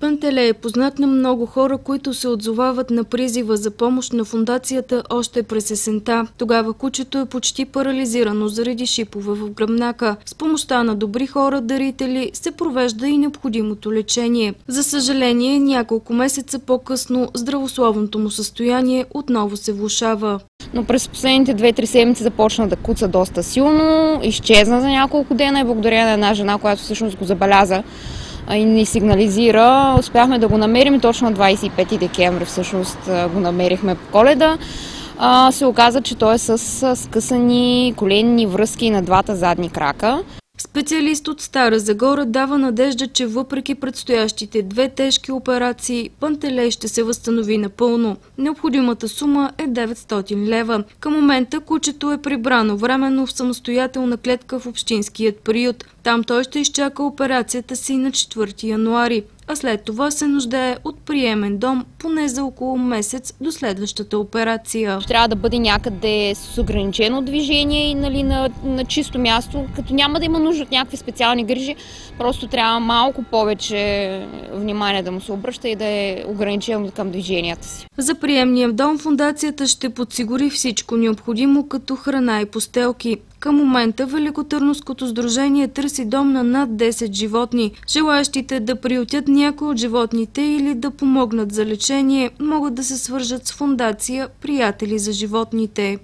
Пантелей е познат на много хора, които се отзовават на призива за помощ на фондацията още през есента. Тогава кучето е почти парализирано заради шипове в гръбнака. С помощта на добри хора, дарители, се провежда и необходимото лечение. За съжаление, няколко месеца по-късно здравословното му състояние отново се влошава. Но през последните 2-3 седмици започна да куца доста силно, изчезна за няколко дена и благодарение на една жена, която всъщност го забеляза и ни сигнализира, успяхме да го намерим. Точно на 25 декември всъщност го намерихме по Коледа. Се оказа, че той е с скъсани коленни връзки на двата задни крака. Специалист от Стара Загора дава надежда, че въпреки предстоящите 2 тежки операции, Пантелей ще се възстанови напълно. Необходимата сума е 900 лева. Към момента кучето е прибрано временно в самостоятелна клетка в общинският приют. Там той ще изчака операцията си на 4 януари. А след това се нуждае от приемен дом поне за около месец до следващата операция. Трябва да бъде някъде с ограничено движение и на чисто място, като няма да има нужда от някакви специални грижи, просто трябва малко повече внимание да му се обръща и да е ограничено към движенията си. За приемния дом фондацията ще подсигури всичко необходимо като храна и постелки. Към момента Великотърновското сдружение търси дом на над 10 животни. Желаещите да приютят някои от животните или да помогнат за лечение могат да се свържат с фондация "Приятели за животните".